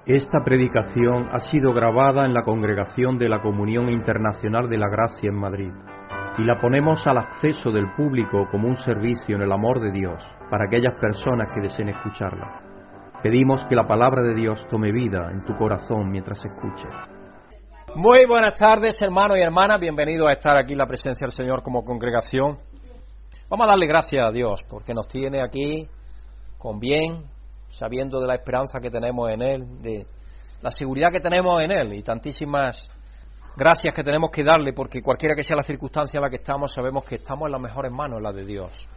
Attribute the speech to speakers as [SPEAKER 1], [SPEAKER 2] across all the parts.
[SPEAKER 1] Esta predicación ha sido grabada en la Congregación de la Comunión Internacional de la Gracia en Madrid y la ponemos al acceso del público como un servicio en el amor de Dios para aquellas personas que deseen escucharla. Pedimos que la palabra de Dios tome vida en tu corazón mientras escuches.
[SPEAKER 2] Muy buenas tardes, hermanos y hermanas, bienvenidos a estar aquí en la presencia del Señor como congregación. Vamos a darle gracias a Dios porque nos tiene aquí con bien, sabiendo de la esperanza que tenemos en Él, de la seguridad que tenemos en Él y tantísimas gracias que tenemos que darle, porque cualquiera que sea la circunstancia en la que estamos, sabemos que estamos en las mejores manos, en las de Dios.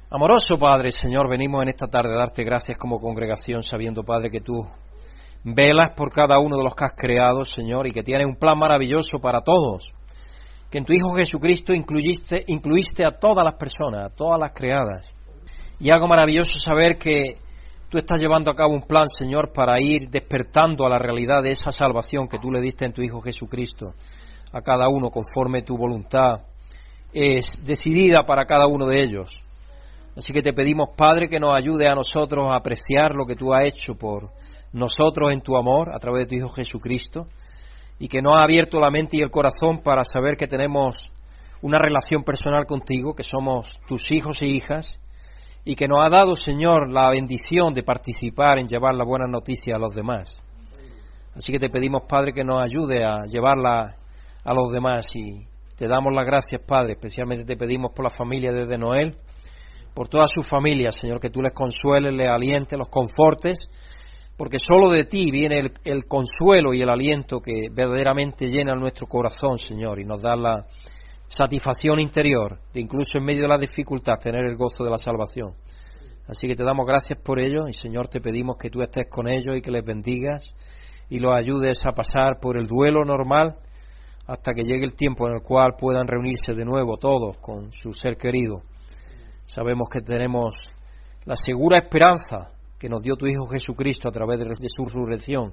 [SPEAKER 2] Amoroso Padre, Señor, venimos en esta tarde a darte gracias como congregación, sabiendo, Padre, que tú velas por cada uno de los que has creado, Señor, y que tienes un plan maravilloso para todos, que en tu Hijo Jesucristo incluiste a todas las personas, a todas las creadas, y algo maravilloso saber que tú estás llevando a cabo un plan, Señor, para ir despertando a la realidad de esa salvación que tú le diste en tu Hijo Jesucristo a cada uno conforme tu voluntad es decidida para cada uno de ellos. Así que te pedimos, Padre, que nos ayude a nosotros a apreciar lo que tú has hecho por nosotros en tu amor a través de tu Hijo Jesucristo y que nos ha abierto la mente y el corazón para saber que tenemos una relación personal contigo, que somos tus hijos e hijas, y que nos ha dado, Señor, la bendición de participar en llevar la buena noticia a los demás. Así que te pedimos, Padre, que nos ayude a llevarla a los demás y te damos las gracias, Padre. Especialmente te pedimos por la familia de Noel, por todas sus familias, Señor, que tú les consueles, les alientes, los confortes, porque solo de ti viene el consuelo y el aliento que verdaderamente llena nuestro corazón, Señor, y nos da la satisfacción interior de incluso en medio de la dificultad tener el gozo de la salvación. Así que te damos gracias por ello y, Señor, te pedimos que tú estés con ellos y que les bendigas y los ayudes a pasar por el duelo normal hasta que llegue el tiempo en el cual puedan reunirse de nuevo todos con su ser querido. Sabemos que tenemos la segura esperanza que nos dio tu Hijo Jesucristo a través de su resurrección,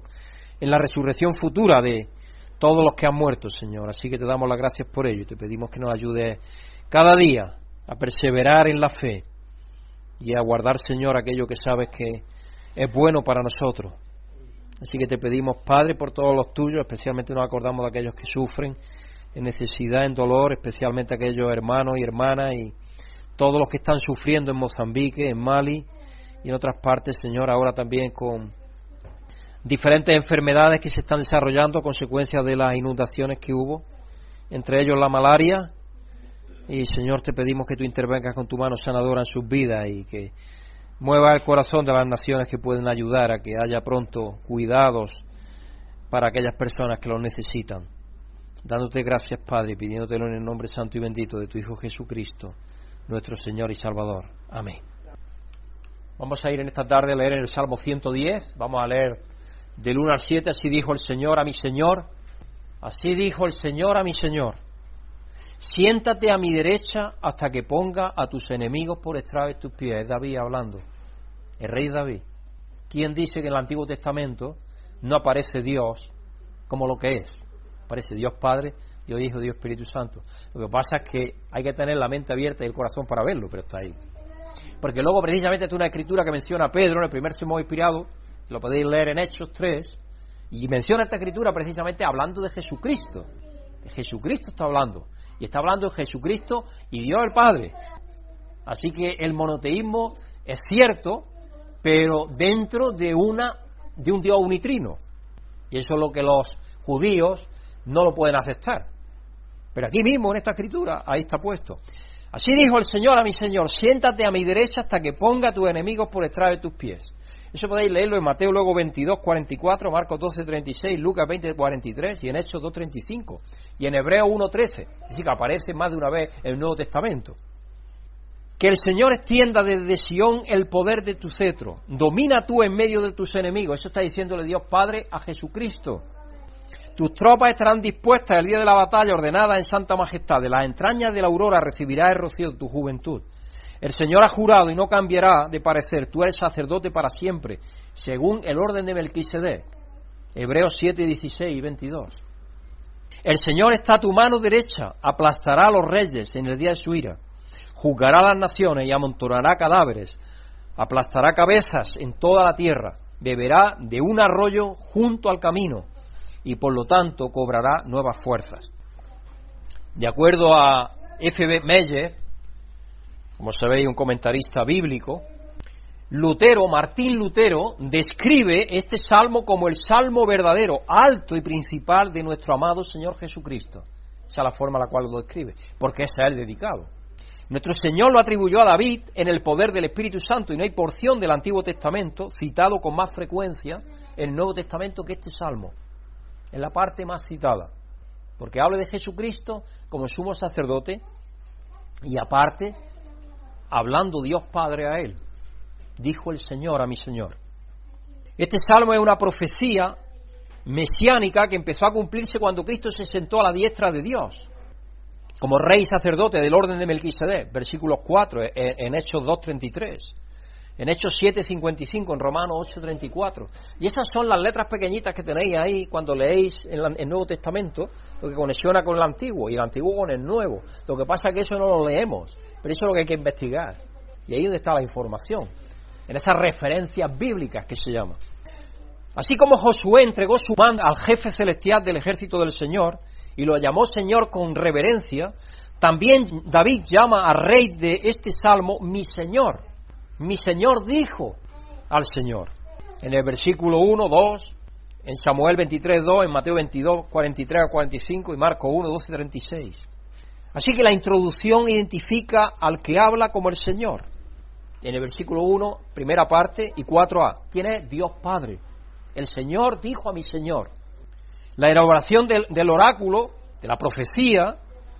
[SPEAKER 2] en la resurrección futura de todos los que han muerto, Señor. Así que te damos las gracias por ello y te pedimos que nos ayudes cada día a perseverar en la fe y a guardar, Señor, aquello que sabes que es bueno para nosotros. Así que te pedimos, Padre, por todos los tuyos, especialmente nos acordamos de aquellos que sufren en necesidad, en dolor, especialmente aquellos hermanos y hermanas y todos los que están sufriendo en Mozambique, en Mali y en otras partes, Señor, ahora también con diferentes enfermedades que se están desarrollando a consecuencia de las inundaciones que hubo, entre ellos la malaria. Y, Señor, te pedimos que tú intervengas con tu mano sanadora en sus vidas y que mueva el corazón de las naciones que pueden ayudar a que haya pronto cuidados para aquellas personas que los necesitan. Dándote gracias, Padre, y pidiéndotelo en el nombre santo y bendito de tu Hijo Jesucristo, nuestro Señor y Salvador. Amén. Vamos a ir en esta tarde a leer en el Salmo 110, vamos a leer del 1 al 7, así dijo el Señor a mi Señor, así dijo el Señor a mi Señor, siéntate a mi derecha hasta que ponga a tus enemigos por estrado de tus pies. Es David hablando, el rey David, quien dice que en el Antiguo Testamento no aparece Dios como lo que es, aparece Dios Padre, Dios Hijo, Dios Espíritu Santo. Lo que pasa es que hay que tener la mente abierta y el corazón para verlo, pero está ahí. Porque luego precisamente es una escritura que menciona a Pedro en el primer sermón inspirado, lo podéis leer en Hechos 3, y menciona esta escritura precisamente hablando de Jesucristo. De Jesucristo está hablando, y está hablando de Jesucristo y Dios el Padre. Así que el monoteísmo es cierto, pero dentro de un Dios unitrino. Y eso es lo que los judíos no lo pueden aceptar. Pero aquí mismo en esta escritura, ahí está puesto. Así dijo el Señor a mi Señor, siéntate a mi derecha hasta que ponga a tus enemigos por estrado de tus pies. Eso podéis leerlo en Mateo luego 22, 44, Marcos 12, 36, Lucas 20, 43 y en Hechos 2, 35 y en Hebreos 1, 13. Es decir, que aparece más de una vez en el Nuevo Testamento. Que el Señor extienda desde Sión el poder de tu cetro. Domina tú en medio de tus enemigos. Eso está diciéndole Dios Padre a Jesucristo. Tus tropas estarán dispuestas el día de la batalla, ordenadas en santa majestad. De las entrañas de la aurora recibirás el rocío de tu juventud. El Señor ha jurado y no cambiará de parecer. Tú eres sacerdote para siempre, según el orden de Melquisedec. Hebreos 7, 16 y 22. El Señor está a tu mano derecha, aplastará a los reyes en el día de su ira. Juzgará a las naciones y amontonará cadáveres. Aplastará cabezas en toda la tierra. beberá de un arroyo junto al camino y por lo tanto cobrará nuevas fuerzas. De acuerdo a F.B. Meyer, como sabéis, un comentarista bíblico, Martín Lutero describe este salmo como el salmo verdadero, alto y principal de nuestro amado Señor Jesucristo. Esa es la forma en la cual lo describe, porque es a él dedicado. Nuestro Señor lo atribuyó a David en el poder del Espíritu Santo, y no hay porción del Antiguo Testamento citado con más frecuencia en el Nuevo Testamento que este salmo. Es la parte más citada, porque habla de Jesucristo como sumo sacerdote y aparte hablando Dios Padre a él. Dijo el Señor a mi Señor. Este salmo es una profecía mesiánica que empezó a cumplirse cuando Cristo se sentó a la diestra de Dios, como rey y sacerdote del orden de Melquisedec, versículos 4 en Hechos 2:33, en Hechos 7:55, en Romanos 8:34. Y esas son las letras pequeñitas que tenéis ahí cuando leéis el Nuevo Testamento, lo que conexiona con el Antiguo, y el Antiguo con el Nuevo. Lo que pasa es que eso no lo leemos, pero eso es lo que hay que investigar. Y ahí es donde está la información, en esas referencias bíblicas que se llaman. Así como Josué entregó su mando al jefe celestial del ejército del Señor y lo llamó Señor con reverencia, también David llama al rey de este salmo mi Señor. Mi Señor dijo al Señor. En el versículo 1, 2, en Samuel 23:2, en Mateo 22, 43 a 45 y Marcos 1, 12, 36. Así que la introducción identifica al que habla como el Señor. En el versículo 1, primera parte, y 4a, ¿quién es? Dios Padre. El Señor dijo a mi Señor. La elaboración del oráculo, de la profecía,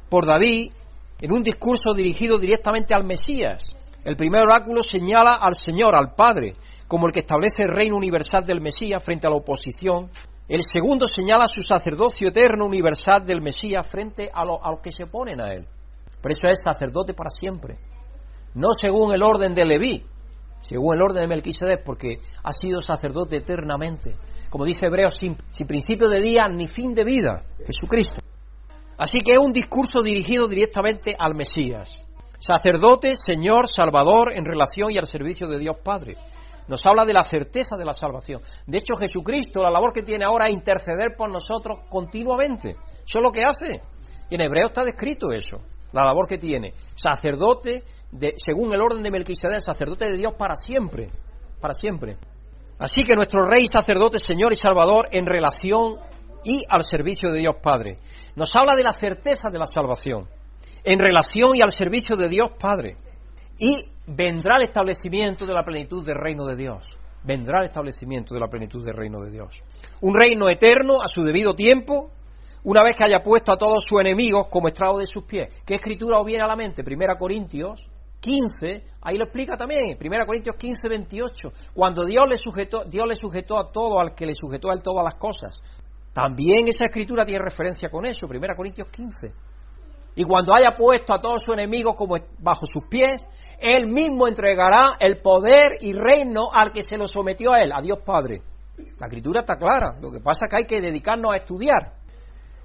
[SPEAKER 2] por David, en un discurso dirigido directamente al Mesías. El primer oráculo señala al Señor, al Padre, como el que establece el reino universal del Mesías frente a la oposición. El segundo señala su sacerdocio eterno universal del Mesías frente a los que se oponen a él. Por eso es sacerdote para siempre. No según el orden de Leví, según el orden de Melquisedec, porque ha sido sacerdote eternamente. Como dice Hebreos, sin principio de día ni fin de vida, Jesucristo. Así que es un discurso dirigido directamente al Mesías. Sacerdote, Señor, Salvador, en relación y al servicio de Dios Padre. Nos habla de la certeza de la salvación. De hecho, Jesucristo, la labor que tiene ahora es interceder por nosotros continuamente. Eso es lo que hace. Y en Hebreo está descrito eso, la labor que tiene. Sacerdote, según el orden de Melquisedec, sacerdote de Dios para siempre. Para siempre. Así que nuestro Rey, sacerdote, Señor y Salvador en relación y al servicio de Dios Padre. Nos habla de la certeza de la salvación, en relación y al servicio de Dios Padre. Y vendrá el establecimiento de la plenitud del reino de Dios. Vendrá el establecimiento de la plenitud del reino de Dios. Un reino eterno a su debido tiempo, una vez que haya puesto a todos sus enemigos como estrado de sus pies. ¿Qué escritura os viene a la mente? 1 Corintios 15, ahí lo explica también, 1 Corintios 15, 28, cuando Dios le sujetó a todo, al que le sujetó a él todas las cosas. También esa escritura tiene referencia con eso, 1 Corintios 15. Y cuando haya puesto a todos sus enemigos como bajo sus pies, él mismo entregará el poder y reino al que se lo sometió a él, a Dios Padre. La escritura está clara, lo que pasa es que hay que dedicarnos a estudiar.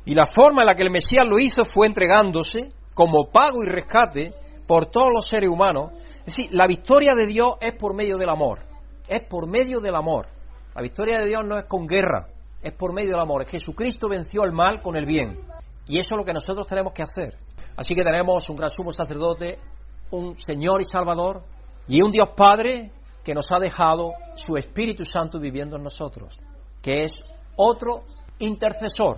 [SPEAKER 2] Y la forma en la que el Mesías lo hizo fue entregándose como pago y rescate por todos los seres humanos. Es decir, la victoria de Dios es por medio del amor. Es por medio del amor. La victoria de Dios no es con guerra, es por medio del amor. Jesucristo venció el mal con el bien. Y eso es lo que nosotros tenemos que hacer. Así que tenemos un gran sumo sacerdote, un Señor y Salvador, y un Dios Padre que nos ha dejado su Espíritu Santo viviendo en nosotros, que es otro intercesor,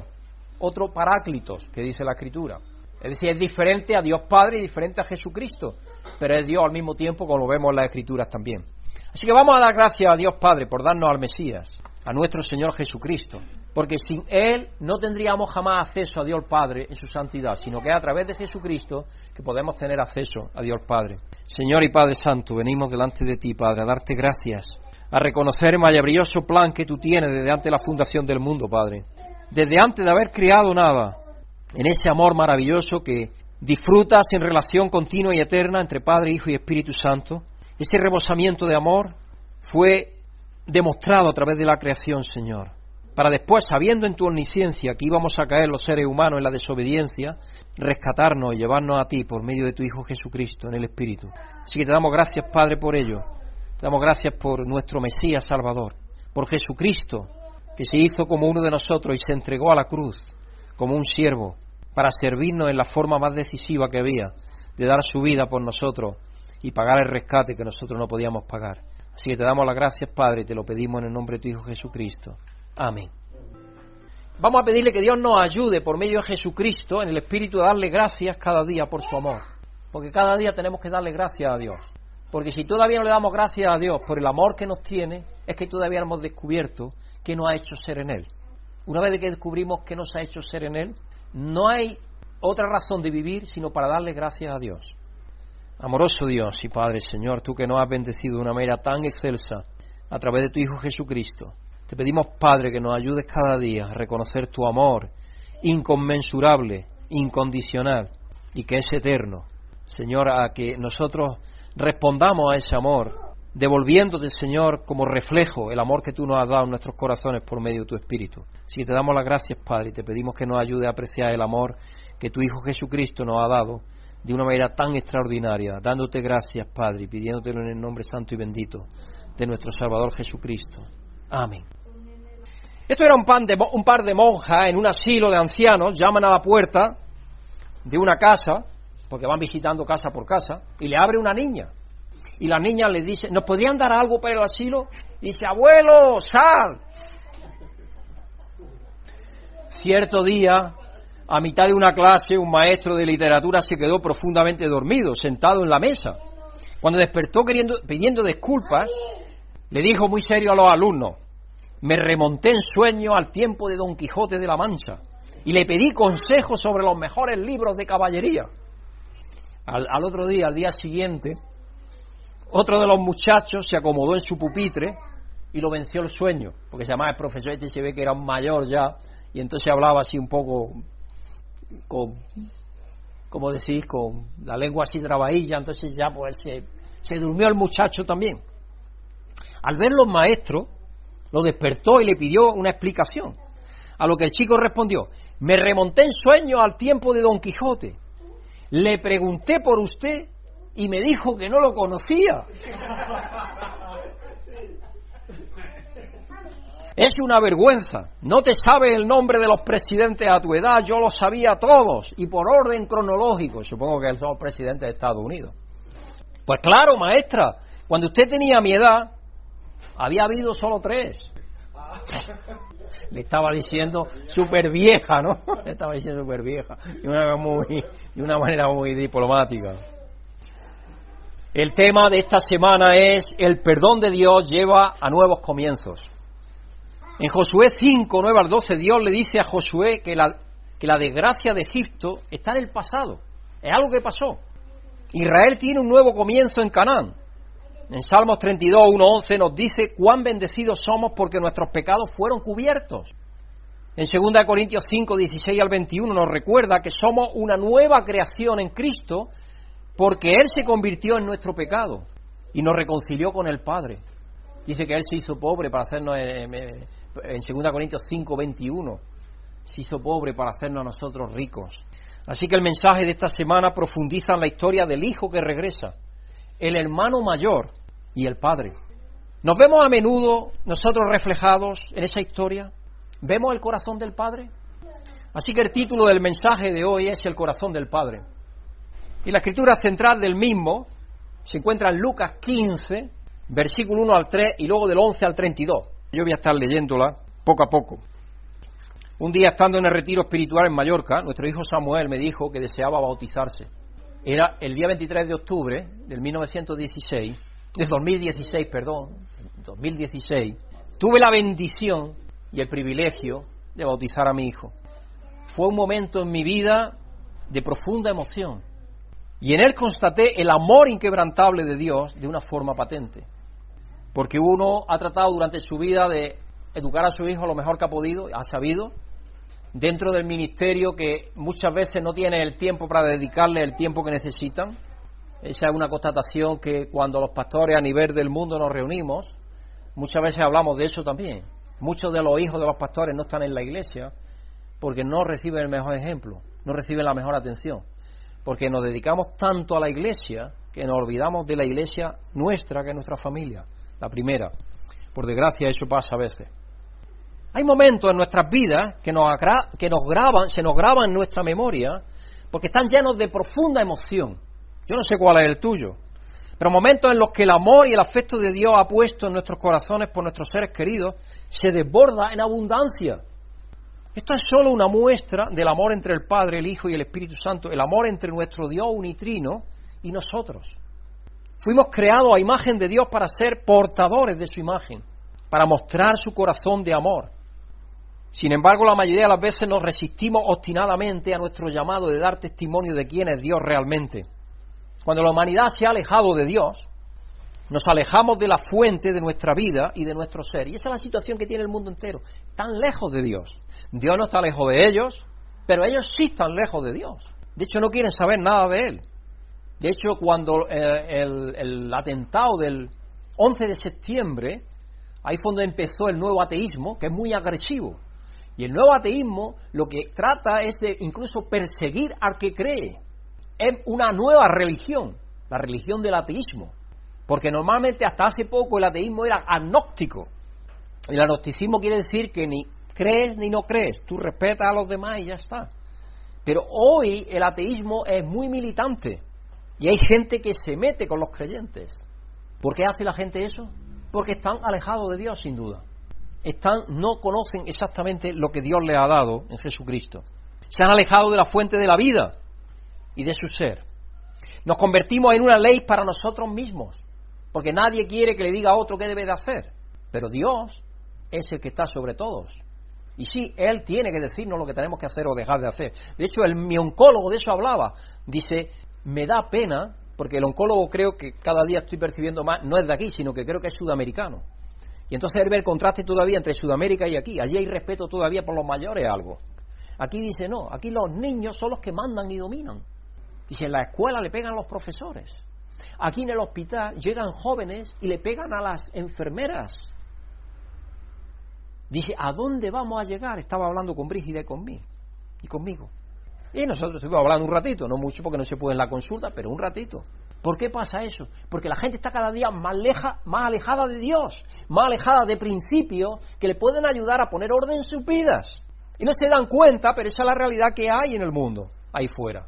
[SPEAKER 2] otro paráclitos, que dice la Escritura. Es decir, es diferente a Dios Padre y diferente a Jesucristo, pero es Dios al mismo tiempo, como lo vemos en las Escrituras también. Así que vamos a dar gracias a Dios Padre por darnos al Mesías, a nuestro Señor Jesucristo, porque sin Él no tendríamos jamás acceso a Dios Padre en su santidad, sino que es a través de Jesucristo que podemos tener acceso a Dios Padre. Señor y Padre Santo, venimos delante de ti, Padre, a darte gracias, a reconocer el maravilloso plan que tú tienes desde antes de la fundación del mundo, Padre, desde antes de haber creado nada, en ese amor maravilloso que disfrutas en relación continua y eterna entre Padre, Hijo y Espíritu Santo. Ese rebosamiento de amor fue demostrado a través de la creación, Señor, para después, sabiendo en tu omnisciencia que íbamos a caer los seres humanos en la desobediencia, rescatarnos y llevarnos a ti por medio de tu Hijo Jesucristo en el Espíritu. Así que te damos gracias, Padre, por ello. Te damos gracias por nuestro Mesías Salvador, por Jesucristo, que se hizo como uno de nosotros y se entregó a la cruz como un siervo para servirnos en la forma más decisiva que había de dar su vida por nosotros y pagar el rescate que nosotros no podíamos pagar. Así que te damos las gracias, Padre, y te lo pedimos en el nombre de tu Hijo Jesucristo. Amén. Vamos a pedirle que Dios nos ayude por medio de Jesucristo en el Espíritu a darle gracias cada día por su amor. Porque cada día tenemos que darle gracias a Dios. Porque si todavía no le damos gracias a Dios por el amor que nos tiene, es que todavía no hemos descubierto qué nos ha hecho ser en Él. Una vez que descubrimos qué nos ha hecho ser en Él, no hay otra razón de vivir sino para darle gracias a Dios. Amoroso Dios y Padre, Señor, tú que nos has bendecido de una manera tan excelsa a través de tu Hijo Jesucristo, te pedimos, Padre, que nos ayudes cada día a reconocer tu amor inconmensurable, incondicional y que es eterno. Señor, a que nosotros respondamos a ese amor, devolviéndote, Señor, como reflejo el amor que tú nos has dado en nuestros corazones por medio de tu Espíritu. Así que te damos las gracias, Padre, y te pedimos que nos ayude a apreciar el amor que tu Hijo Jesucristo nos ha dado de una manera tan extraordinaria, dándote gracias, Padre, y pidiéndotelo en el nombre santo y bendito de nuestro Salvador Jesucristo. Amén. Esto era un par de monjas en un asilo de ancianos, llaman a la puerta de una casa, porque van visitando casa por casa, y le abre una niña. Y la niña le dice, ¿nos podrían dar algo para el asilo? Y dice, abuelo, sal. Cierto día, a mitad de una clase, un maestro de literatura se quedó profundamente dormido, sentado en la mesa. Cuando despertó pidiendo disculpas, le dijo muy serio a los alumnos, me remonté en sueño al tiempo de Don Quijote de la Mancha y le pedí consejos sobre los mejores libros de caballería. Al otro día, al día siguiente, otro de los muchachos se acomodó en su pupitre y lo venció el sueño, porque se llamaba el profesor, este se ve que era un mayor ya, y entonces hablaba así un poco como decís, con la lengua así trabadilla, entonces ya pues se durmió el muchacho también. Al ver los maestros, lo despertó y le pidió una explicación, a lo que el chico respondió, me remonté en sueño al tiempo de Don Quijote, le pregunté por usted y me dijo que no lo conocía. Es una vergüenza, no te sabes el nombre de los presidentes a tu edad, yo los sabía todos, y por orden cronológico, supongo que son los presidentes de Estados Unidos. Pues claro, maestra, cuando usted tenía mi edad, había habido solo 3. Le estaba diciendo súper vieja, ¿no? Le estaba diciendo súper vieja, de una manera muy diplomática. El tema de esta semana es el perdón de Dios lleva a nuevos comienzos. En Josué 5, 9 al 12, Dios le dice a Josué que la desgracia de Egipto está en el pasado. Es algo que pasó. Israel tiene un nuevo comienzo en Canaán. En Salmos 32, 1, 11 nos dice cuán bendecidos somos porque nuestros pecados fueron cubiertos. En 2 Corintios 5, 16 al 21 nos recuerda que somos una nueva creación en Cristo porque Él se convirtió en nuestro pecado y nos reconcilió con el Padre. Dice que Él se hizo pobre para hacernos, en 2 Corintios 5, 21, se hizo pobre para hacernos a nosotros ricos. Así que el mensaje de esta semana profundiza en la historia del hijo que regresa, el hermano mayor y el padre. ¿Nos vemos a menudo nosotros reflejados en esa historia? ¿Vemos el corazón del Padre? Así que el título del mensaje de hoy es el corazón del Padre. Y la escritura central del mismo se encuentra en Lucas 15, versículo 1 al 3 y luego del 11 al 32. Yo voy a estar leyéndola poco a poco. Un día, estando en el retiro espiritual en Mallorca, nuestro hijo Samuel me dijo que deseaba bautizarse. Era el día 23 de octubre del 2016. Tuve la bendición y el privilegio de bautizar a mi hijo. Fue un momento en mi vida de profunda emoción. Y en él constaté el amor inquebrantable de Dios de una forma patente. Porque uno ha tratado durante su vida de educar a su hijo lo mejor que ha podido, ha sabido, dentro del ministerio que muchas veces no tiene el tiempo para dedicarle el tiempo que necesitan. Esa es una constatación que cuando los pastores a nivel del mundo nos reunimos, muchas veces hablamos de eso también. Muchos de los hijos de los pastores no están en la iglesia porque no reciben el mejor ejemplo, no reciben la mejor atención. Porque nos dedicamos tanto a la iglesia que nos olvidamos de la iglesia nuestra, que es nuestra familia, la primera. Por desgracia, eso pasa a veces. Hay momentos en nuestras vidas que se nos graban en nuestra memoria porque están llenos de profunda emoción. Yo no sé cuál es el tuyo, pero momentos en los que el amor y el afecto de Dios ha puesto en nuestros corazones por nuestros seres queridos se desborda en abundancia. Esto es solo una muestra del amor entre el Padre, el Hijo y el Espíritu Santo, el amor entre nuestro Dios unitrino y nosotros. Fuimos creados a imagen de Dios para ser portadores de su imagen, para mostrar su corazón de amor. Sin embargo, la mayoría de las veces nos resistimos obstinadamente a nuestro llamado de dar testimonio de quién es Dios realmente. Cuando la humanidad se ha alejado de Dios, nos alejamos de la fuente de nuestra vida y de nuestro ser. Y esa es la situación que tiene el mundo entero. Están lejos de Dios. Dios no está lejos de ellos, pero ellos sí están lejos de Dios. De hecho, no quieren saber nada de Él. De hecho, cuando el atentado del 11 de septiembre, ahí fue donde empezó el nuevo ateísmo, que es muy agresivo. Y el nuevo ateísmo lo que trata es de incluso perseguir al que cree. Es una nueva religión, la religión del ateísmo. Porque normalmente hasta hace poco el ateísmo era agnóstico. El agnosticismo quiere decir que ni crees ni no crees, tú respetas a los demás y ya está. Pero hoy el ateísmo es muy militante y hay gente que se mete con los creyentes. ¿Por qué hace la gente eso? Porque están alejados de Dios, sin duda. No conocen exactamente lo que Dios les ha dado en Jesucristo. Se han alejado de la fuente de la vida y de su ser. Nos convertimos en una ley para nosotros mismos, porque nadie quiere que le diga a otro qué debe de hacer. Pero Dios es el que está sobre todos. Y sí, Él tiene que decirnos lo que tenemos que hacer o dejar de hacer. De hecho, mi oncólogo de eso hablaba. Dice, me da pena, porque el oncólogo creo que cada día estoy percibiendo más, no es de aquí, sino que creo que es sudamericano. Y entonces él ve el contraste todavía entre Sudamérica y aquí. Allí hay respeto todavía por los mayores, algo. Aquí dice, no, aquí los niños son los que mandan y dominan. Dice, en la escuela le pegan a los profesores. Aquí en el hospital llegan jóvenes y le pegan a las enfermeras. Dice, ¿a dónde vamos a llegar? Estaba hablando con Brígida y conmigo. Y nosotros estuvimos hablando un ratito, no mucho porque no se puede en la consulta, pero un ratito. ¿Por qué pasa eso? Porque la gente está cada día más alejada de Dios, más alejada de principios que le pueden ayudar a poner orden en sus vidas. Y no se dan cuenta, pero esa es la realidad que hay en el mundo, ahí fuera.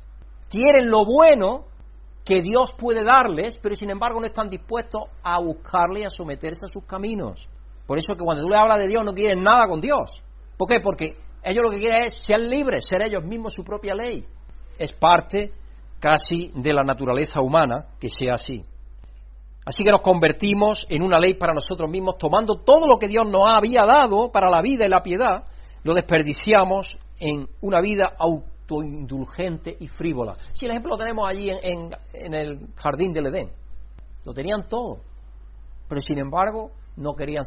[SPEAKER 2] Quieren lo bueno que Dios puede darles, pero sin embargo no están dispuestos a buscarle y a someterse a sus caminos. Por eso que cuando tú le hablas de Dios no quieren nada con Dios. ¿Por qué? Porque ellos lo que quieren es ser libres, ser ellos mismos su propia ley. Es parte casi de la naturaleza humana que sea así. Así que nos convertimos en una ley para nosotros mismos, tomando todo lo que Dios nos había dado para la vida y la piedad, lo desperdiciamos en una vida autoindulgente y frívola. Si el ejemplo lo tenemos allí en el jardín del Edén. Lo tenían todo, pero sin embargo no querían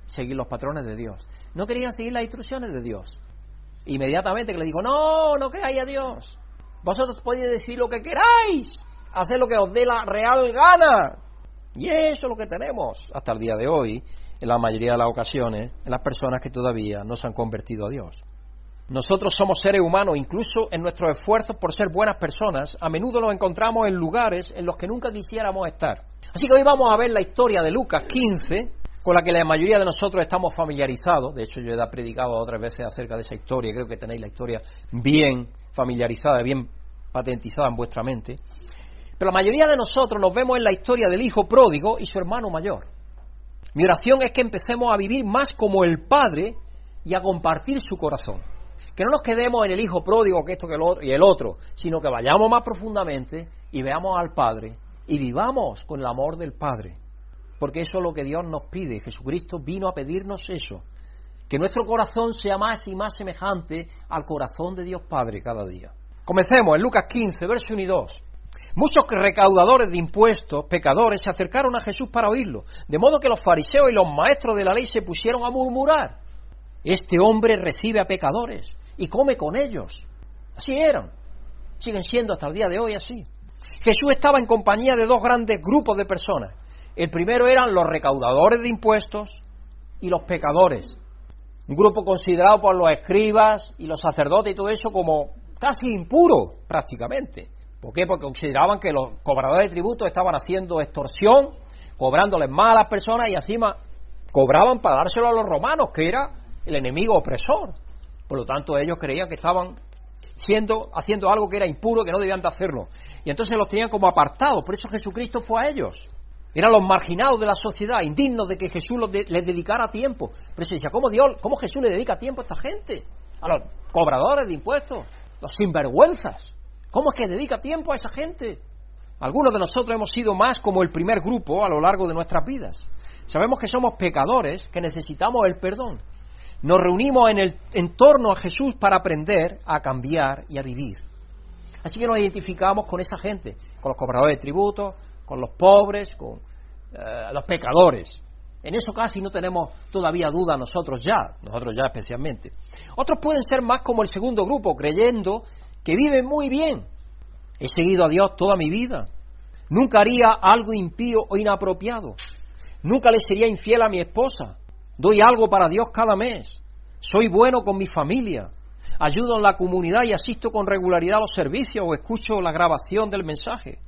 [SPEAKER 2] seguir los patrones de Dios. No querían seguir las instrucciones de Dios. Inmediatamente que le digo, no creáis a Dios. Vosotros podéis decir lo que queráis, hacer lo que os dé la real gana. Y eso es lo que tenemos hasta el día de hoy, en la mayoría de las ocasiones, en las personas que todavía no se han convertido a Dios. Nosotros somos seres humanos, incluso en nuestros esfuerzos por ser buenas personas, a menudo nos encontramos en lugares en los que nunca quisiéramos estar. Así que hoy vamos a ver la historia de Lucas 15, con la que la mayoría de nosotros estamos familiarizados. De hecho, yo he predicado otras veces acerca de esa historia, creo que tenéis la historia bien familiarizada, bien patentizada en vuestra mente. Pero la mayoría de nosotros nos vemos en la historia del hijo pródigo y su hermano mayor. Mi oración es que empecemos a vivir más como el Padre y a compartir su corazón. Que no nos quedemos en el hijo pródigo, que esto, que lo otro, y el otro, sino que vayamos más profundamente y veamos al Padre y vivamos con el amor del Padre. Porque eso es lo que Dios nos pide. Jesucristo vino a pedirnos eso. Que nuestro corazón sea más y más semejante al corazón de Dios Padre cada día. Comencemos en Lucas 15, verso 1 y 2. Muchos recaudadores de impuestos, pecadores, se acercaron a Jesús para oírlo, de modo que los fariseos y los maestros de la ley se pusieron a murmurar. Este hombre recibe a pecadores y come con ellos. Así eran. Siguen siendo hasta el día de hoy así. Jesús estaba en compañía de dos grandes grupos de personas. El primero eran los recaudadores de impuestos y los pecadores. Un grupo considerado por los escribas y los sacerdotes y todo eso como casi impuro, prácticamente. ¿Por qué? Porque consideraban que los cobradores de tributos estaban haciendo extorsión, cobrándoles más a las personas y encima cobraban para dárselo a los romanos, que era el enemigo opresor. Por lo tanto, ellos creían que estaban haciendo algo que era impuro, que no debían de hacerlo. Y entonces los tenían como apartados. Por eso Jesucristo fue a ellos. Eran los marginados de la sociedad, indignos de que Jesús les dedicara tiempo. Pero eso decía, ¿cómo Jesús le dedica tiempo a esta gente? A los cobradores de impuestos, los sinvergüenzas. ¿Cómo es que dedica tiempo a esa gente? Algunos de nosotros hemos sido más como el primer grupo a lo largo de nuestras vidas. Sabemos que somos pecadores, que necesitamos el perdón. Nos reunimos en torno a Jesús para aprender a cambiar y a vivir. Así que nos identificamos con esa gente, con los cobradores de tributos, con los pobres, con los pecadores. En eso casi no tenemos todavía duda nosotros ya especialmente. Otros pueden ser más como el segundo grupo, creyendo que viven muy bien. He seguido a Dios toda mi vida. Nunca haría algo impío o inapropiado. Nunca le sería infiel a mi esposa. Doy algo para Dios cada mes. Soy bueno con mi familia. Ayudo en la comunidad y asisto con regularidad a los servicios o escucho la grabación del mensaje.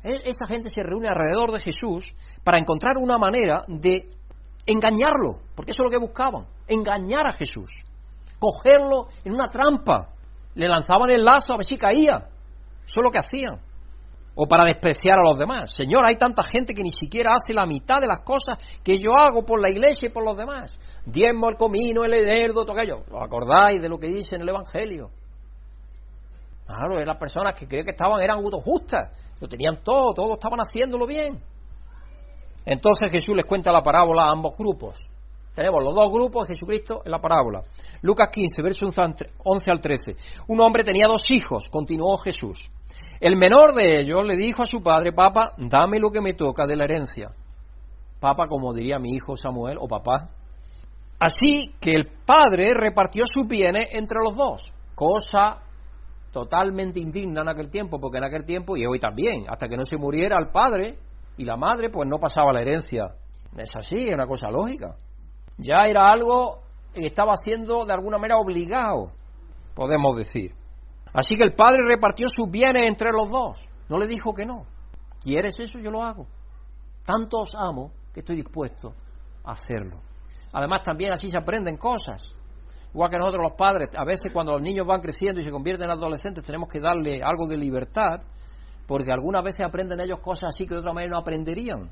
[SPEAKER 2] Esa gente se reúne alrededor de Jesús para encontrar una manera de engañarlo, porque eso es lo que buscaban, engañar a Jesús, cogerlo en una trampa, le lanzaban el lazo a ver si caía, eso es lo que hacían, o para despreciar a los demás. Señor, hay tanta gente que ni siquiera hace la mitad de las cosas que yo hago por la iglesia y por los demás, diezmo, el comino, el herdo, todo aquello. ¿Os acordáis de lo que dice en el Evangelio? Claro, las personas que creían que eran justas, lo tenían todo, todos estaban haciéndolo bien. Entonces Jesús les cuenta la parábola a ambos grupos. Tenemos los dos grupos de Jesucristo en la parábola. Lucas 15, versos 11 al 13. Un hombre tenía 2 hijos, continuó Jesús. El menor de ellos le dijo a su padre, papá, dame lo que me toca de la herencia. Papá, como diría mi hijo Samuel, o papá. Así que el padre repartió sus bienes entre los dos, cosa totalmente indigna en aquel tiempo, porque en aquel tiempo, y hoy también, hasta que no se muriera el padre y la madre, pues no pasaba la herencia. Es así, es una cosa lógica. Ya era algo que estaba siendo de alguna manera obligado, podemos decir. Así que el padre repartió sus bienes entre los dos, no le dijo que no. ¿Quieres eso? Yo lo hago. Tanto os amo que estoy dispuesto a hacerlo. Además también así se aprenden cosas. Igual que nosotros los padres, a veces cuando los niños van creciendo y se convierten en adolescentes tenemos que darle algo de libertad, porque algunas veces aprenden ellos cosas así que de otra manera no aprenderían.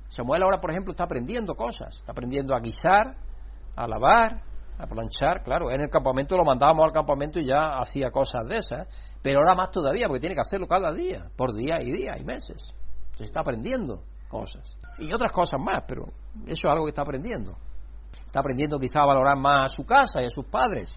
[SPEAKER 2] Samuel ahora, por ejemplo, está aprendiendo cosas, está aprendiendo a guisar, a lavar, a planchar. Claro, en el campamento lo mandábamos al campamento y ya hacía cosas de esas, pero ahora más todavía, porque tiene que hacerlo cada día, por día y meses. Entonces está aprendiendo cosas. Y otras cosas más, pero eso es algo que está aprendiendo. Está aprendiendo quizá a valorar más a su casa y a sus padres.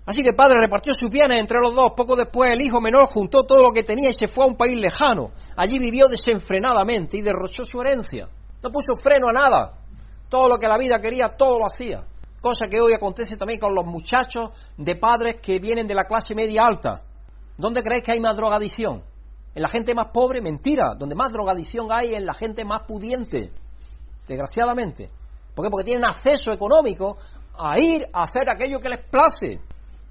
[SPEAKER 2] Así que el padre repartió sus bienes entre los dos. Poco después el hijo menor juntó todo lo que tenía y se fue a un país lejano. Allí vivió desenfrenadamente y derrochó su herencia. No puso freno a nada. Todo lo que la vida quería, todo lo hacía. Cosa que hoy acontece también con los muchachos de padres que vienen de la clase media alta. ¿Dónde creéis que hay más drogadicción? ¿En la gente más pobre? Mentira. Donde más drogadicción hay es en la gente más pudiente. Desgraciadamente. ¿Por qué? Porque tienen acceso económico a ir a hacer aquello que les place.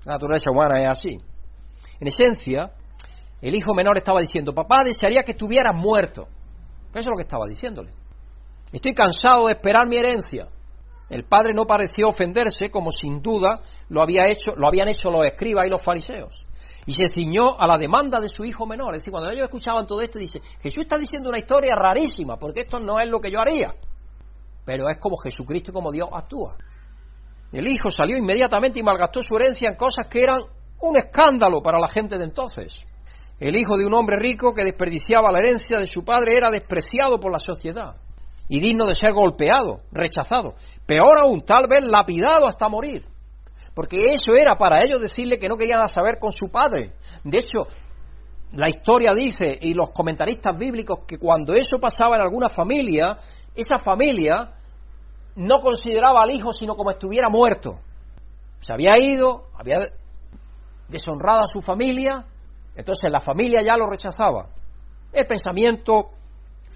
[SPEAKER 2] La naturaleza humana es así. En esencia, el hijo menor estaba diciendo, papá, desearía que estuvieras muerto. Eso es lo que estaba diciéndole. Estoy cansado de esperar mi herencia. El padre no pareció ofenderse, como sin duda lo habían hecho los escribas y los fariseos. Y se ciñó a la demanda de su hijo menor. Es decir, cuando ellos escuchaban todo esto, dice, Jesús está diciendo una historia rarísima, porque esto no es lo que yo haría. Pero es como Jesucristo y como Dios actúa. El hijo salió inmediatamente y malgastó su herencia en cosas que eran un escándalo para la gente de entonces. El hijo de un hombre rico que desperdiciaba la herencia de su padre era despreciado por la sociedad y digno de ser golpeado, rechazado. Peor aún, tal vez lapidado hasta morir. Porque eso era para ellos decirle que no querían nada saber con su padre. De hecho, la historia dice, y los comentaristas bíblicos, que cuando eso pasaba en alguna familia, esa familia no consideraba al hijo sino como estuviera muerto. Se había ido, había deshonrado a su familia, entonces la familia ya lo rechazaba. El pensamiento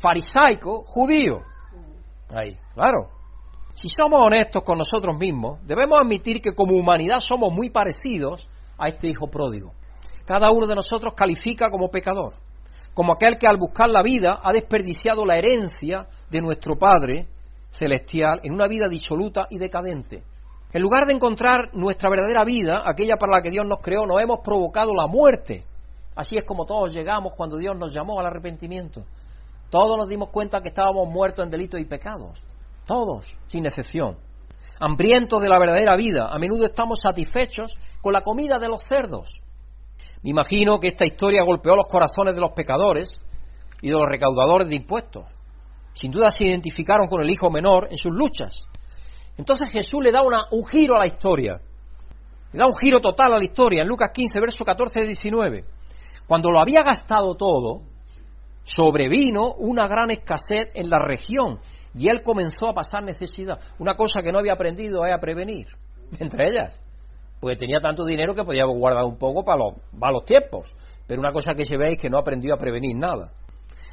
[SPEAKER 2] farisaico judío. Ahí, claro. Si somos honestos con nosotros mismos, debemos admitir que como humanidad somos muy parecidos a este hijo pródigo. Cada uno de nosotros califica como pecador, como aquel que al buscar la vida ha desperdiciado la herencia de nuestro Padre celestial en una vida disoluta y decadente. En lugar de encontrar nuestra verdadera vida, aquella para la que Dios nos creó, nos hemos provocado la muerte. Así es como todos llegamos cuando Dios nos llamó al arrepentimiento. Todos nos dimos cuenta que estábamos muertos en delitos y pecados. Todos, sin excepción. Hambrientos de la verdadera vida. A menudo estamos satisfechos con la comida de los cerdos. Me imagino que esta historia golpeó los corazones de los pecadores y de los recaudadores de impuestos. Sin duda se identificaron con el hijo menor en sus luchas. Entonces Jesús le da un giro a la historia. Le da un giro total a la historia. En Lucas 15, versos 14 y 19. Cuando lo había gastado todo, sobrevino una gran escasez en la región y él comenzó a pasar necesidad. Una cosa que no había aprendido es a prevenir, entre ellas. Porque tenía tanto dinero que podía guardar un poco para los malos tiempos. Pero una cosa que se ve es que no aprendió a prevenir nada.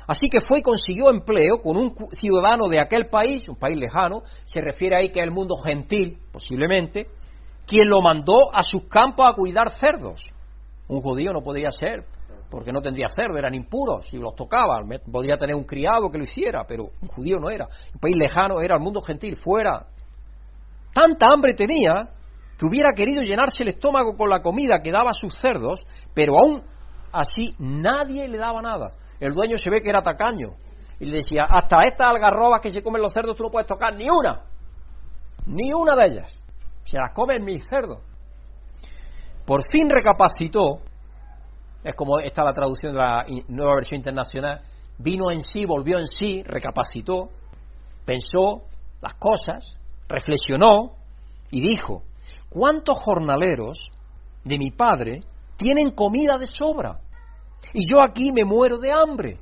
[SPEAKER 2] Así que fue y consiguió empleo con un ciudadano de aquel país, un país lejano, se refiere ahí que es el mundo gentil, posiblemente, quien lo mandó a sus campos a cuidar cerdos. Un judío no podría ser, porque no tendría cerdo, eran impuros, si los tocaban, podría tener un criado que lo hiciera, pero un judío no era. Un país lejano era el mundo gentil, fuera. Tanta hambre tenía que hubiera querido llenarse el estómago con la comida que daba a sus cerdos, pero aún así nadie le daba nada. El dueño se ve que era tacaño y le decía, hasta estas algarrobas que se comen los cerdos tú no puedes tocar ni una de ellas, se las comen mis cerdos. Por fin recapacitó, es como está la traducción de la Nueva Versión Internacional, vino en sí, volvió en sí, recapacitó, pensó las cosas, reflexionó y dijo, ¿cuántos jornaleros de mi padre tienen comida de sobra? Y yo aquí me muero de hambre.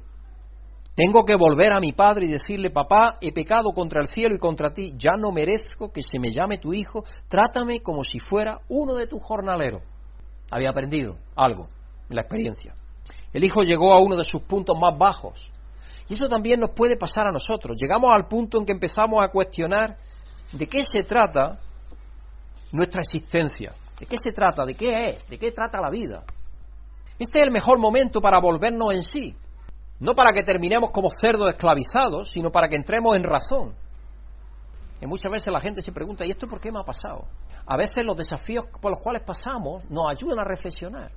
[SPEAKER 2] Tengo que volver a mi padre y decirle, papá, he pecado contra el cielo y contra ti, ya no merezco que se me llame tu hijo, trátame como si fuera uno de tus jornaleros. Había aprendido algo en la experiencia. El hijo llegó a uno de sus puntos más bajos. Y eso también nos puede pasar a nosotros. Llegamos al punto en que empezamos a cuestionar de qué se trata nuestra existencia, de qué se trata, de qué es, de qué trata la vida. Este es el mejor momento para volvernos en sí, no para que terminemos como cerdos esclavizados, sino para que entremos en razón. Y muchas veces la gente se pregunta, ¿y esto por qué me ha pasado? A veces los desafíos por los cuales pasamos nos ayudan a reflexionar.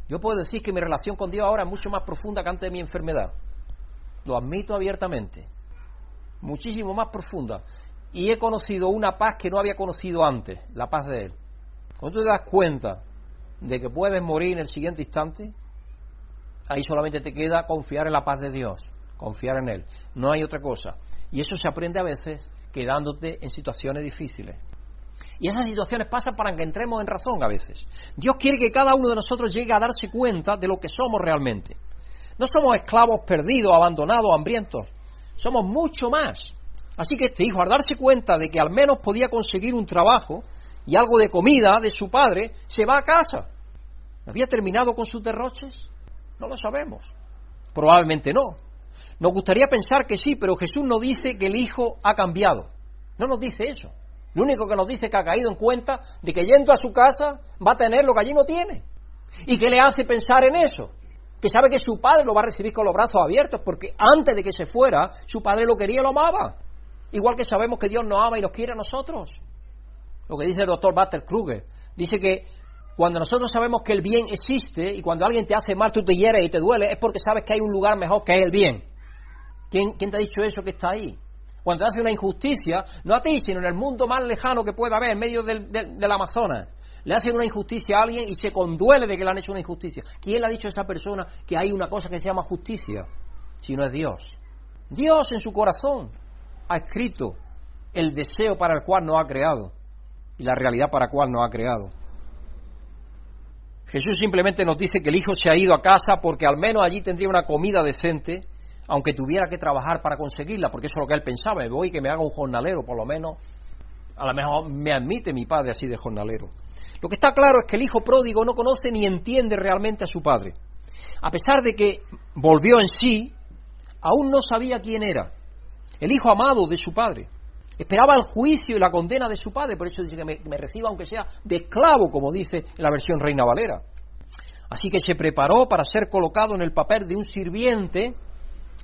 [SPEAKER 2] Yo puedo decir que mi relación con Dios ahora es mucho más profunda que antes de mi enfermedad. Lo admito abiertamente. Muchísimo más profunda. Y he conocido una paz que no había conocido antes, la paz de Él. Cuando tú te das cuenta de que puedes morir en el siguiente instante, ahí solamente te queda confiar en la paz de Dios, confiar en Él. No hay otra cosa. Y eso se aprende a veces quedándote en situaciones difíciles. Y esas situaciones pasan para que entremos en razón a veces. Dios quiere que cada uno de nosotros llegue a darse cuenta de lo que somos realmente. No somos esclavos perdidos, abandonados, hambrientos. Somos mucho más. Así que este hijo, al darse cuenta de que al menos podía conseguir un trabajo y algo de comida de su padre, se va a casa. ¿Había terminado con sus derroches? No lo sabemos. Probablemente no. Nos gustaría pensar que sí, pero Jesús nos dice que el hijo ha cambiado. No nos dice eso. Lo único que nos dice es que ha caído en cuenta de que yendo a su casa va a tener lo que allí no tiene. ¿Y qué le hace pensar en eso? Que sabe que su padre lo va a recibir con los brazos abiertos, porque antes de que se fuera, su padre lo quería y lo amaba. Igual que sabemos que Dios nos ama y nos quiere a nosotros. Lo que dice el doctor Buster Kruger, dice que cuando nosotros sabemos que el bien existe y cuando alguien te hace mal, tú te hieres y te duele, es porque sabes que hay un lugar mejor que es el bien. ¿Quién te ha dicho eso que está ahí? Cuando te hace una injusticia, no a ti, sino en el mundo más lejano que pueda haber, en medio del Amazonas, le hacen una injusticia a alguien y se conduele de que le han hecho una injusticia. ¿Quién le ha dicho a esa persona que hay una cosa que se llama justicia? Si no es Dios. Dios en su corazón ha escrito el deseo para el cual nos ha creado y la realidad para la cual nos ha creado. Jesús simplemente nos dice que el hijo se ha ido a casa porque al menos allí tendría una comida decente, aunque tuviera que trabajar para conseguirla, porque eso es lo que él pensaba, me voy y que me haga un jornalero, por lo menos, a lo mejor me admite mi padre así de jornalero. Lo que está claro es que el hijo pródigo no conoce ni entiende realmente a su padre. A pesar de que volvió en sí, aún no sabía quién era, el hijo amado de su padre. Esperaba el juicio y la condena de su padre, por eso dice que me reciba aunque sea de esclavo, como dice en la versión Reina Valera. Así que se preparó para ser colocado en el papel de un sirviente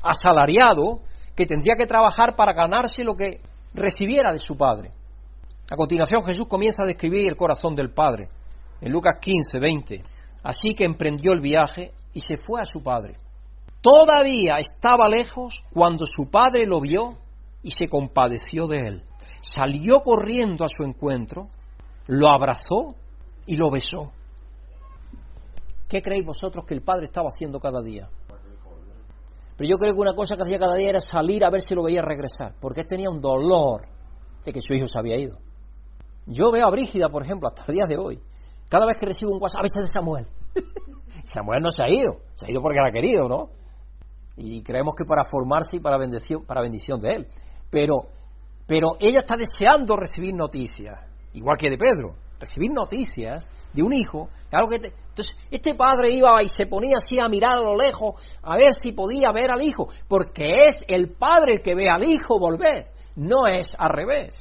[SPEAKER 2] asalariado que tendría que trabajar para ganarse lo que recibiera de su Padre. A continuación Jesús comienza a describir el corazón del Padre. En Lucas 15, 20. Así que emprendió el viaje y se fue a su padre. Todavía estaba lejos cuando su padre lo vio y se compadeció de él. Salió corriendo a su encuentro, lo abrazó y lo besó. ¿Qué creéis vosotros que el padre estaba haciendo cada día? Pero yo creo que una cosa que hacía cada día era salir a ver si lo veía regresar, porque él tenía un dolor de que su hijo se había ido. Yo veo a Brígida, por ejemplo, hasta el día de hoy. Cada vez que recibo un WhatsApp, a veces de Samuel. Samuel no se ha ido porque era querido, ¿no? Y creemos que para formarse y para bendición de él. Pero ella está deseando recibir noticias, igual que de Pedro, recibir noticias de un hijo. Algo que Entonces, este padre iba y se ponía así a mirar a lo lejos, a ver si podía ver al hijo, porque es el padre el que ve al hijo volver, no es al revés.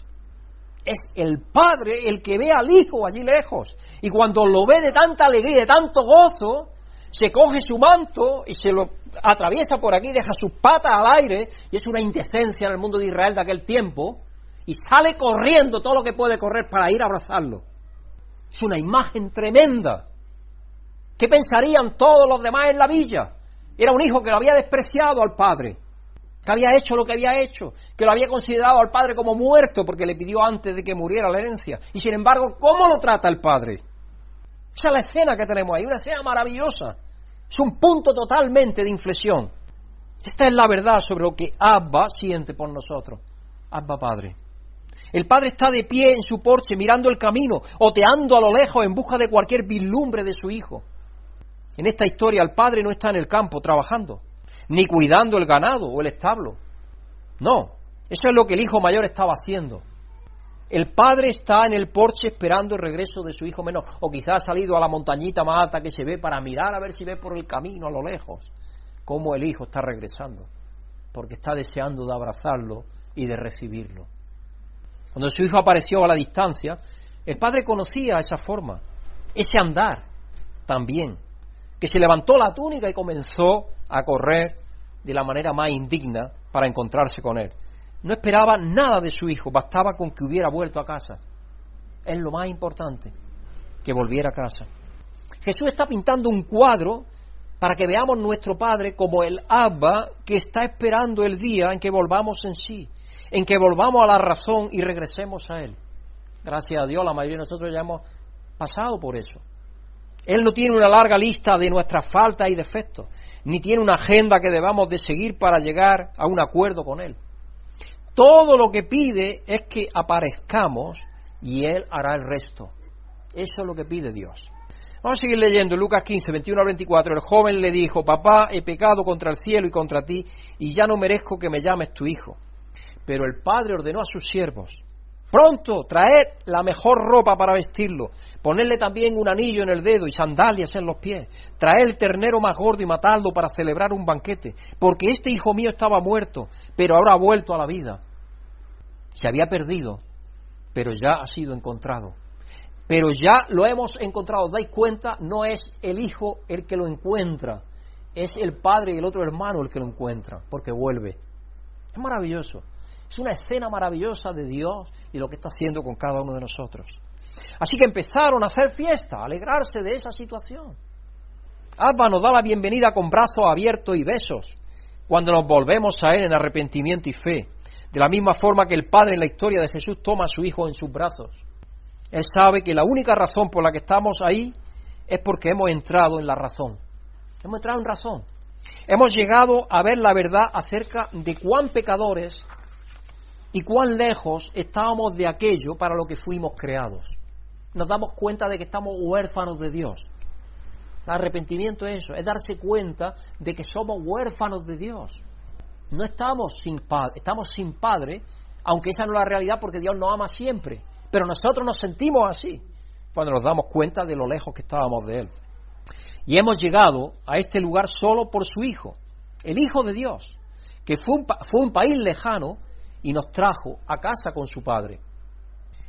[SPEAKER 2] Es el padre el que ve al hijo allí lejos. Y cuando lo ve de tanta alegría, de tanto gozo, se coge su manto y se lo atraviesa por aquí, deja sus patas al aire, y es una indecencia en el mundo de Israel de aquel tiempo, y sale corriendo todo lo que puede correr para ir a abrazarlo. Es una imagen tremenda. ¿Qué pensarían todos los demás en la villa? Era un hijo que lo había despreciado al padre, que había hecho lo que había hecho, que lo había considerado al padre como muerto porque le pidió antes de que muriera la herencia. Y sin embargo, ¿cómo lo trata el padre? Esa es la escena que tenemos ahí, una escena maravillosa. Es un punto totalmente de inflexión. Esta es la verdad sobre lo que Abba siente por nosotros. Abba Padre. El padre está de pie en su porche mirando el camino, oteando a lo lejos en busca de cualquier vislumbre de su hijo. En esta historia el padre no está en el campo trabajando, ni cuidando el ganado o el establo. No, eso es lo que el hijo mayor estaba haciendo. El padre está en el porche esperando el regreso de su hijo menor, o quizás ha salido a la montañita más alta que se ve para mirar a ver si ve por el camino a lo lejos cómo el hijo está regresando, porque está deseando de abrazarlo y de recibirlo. Cuando su hijo apareció a la distancia, el padre conocía esa forma, ese andar también, que se levantó la túnica y comenzó a correr de la manera más indigna para encontrarse con él. No esperaba nada de su hijo, bastaba con que hubiera vuelto a casa. Es lo más importante, que volviera a casa. Jesús está pintando un cuadro para que veamos nuestro Padre como el Abba que está esperando el día en que volvamos en sí, en que volvamos a la razón y regresemos a Él. Gracias a Dios, la mayoría de nosotros ya hemos pasado por eso. Él no tiene una larga lista de nuestras faltas y defectos, ni tiene una agenda que debamos de seguir para llegar a un acuerdo con Él. Todo lo que pide es que aparezcamos y Él hará el resto. Eso es lo que pide Dios. Vamos a seguir leyendo. En Lucas 15, 21 al 24, el joven le dijo: papá, he pecado contra el cielo y contra ti, y ya no merezco que me llames tu hijo. Pero el padre ordenó a sus siervos: pronto, traed la mejor ropa para vestirlo, ponedle también un anillo en el dedo y sandalias en los pies, traed el ternero más gordo y matadlo para celebrar un banquete, porque este hijo mío estaba muerto, pero ahora ha vuelto a la vida. Se había perdido, pero ya ha sido encontrado. Pero ya lo hemos encontrado. ¿Dais cuenta? No es el hijo el que lo encuentra, es el padre y el otro hermano el que lo encuentra, porque vuelve. Es maravilloso. Es una escena maravillosa de Dios y lo que está haciendo con cada uno de nosotros. Así que empezaron a hacer fiesta, a alegrarse de esa situación. Abba nos da la bienvenida con brazos abiertos y besos cuando nos volvemos a Él en arrepentimiento y fe, de la misma forma que el Padre en la historia de Jesús toma a su Hijo en sus brazos. Él sabe que la única razón por la que estamos ahí es porque hemos entrado en la razón. Hemos entrado en razón. Hemos llegado a ver la verdad acerca de cuán pecadores y cuán lejos estábamos de aquello para lo que fuimos creados. Nos damos cuenta de que estamos huérfanos de Dios. El arrepentimiento es eso, es darse cuenta de que somos huérfanos de Dios. No estamos sin padre, estamos sin padre, aunque esa no es la realidad porque Dios nos ama siempre. Pero nosotros nos sentimos así cuando nos damos cuenta de lo lejos que estábamos de Él. Y hemos llegado a este lugar solo por su Hijo, el Hijo de Dios, que fue un país lejano y nos trajo a casa con su Padre.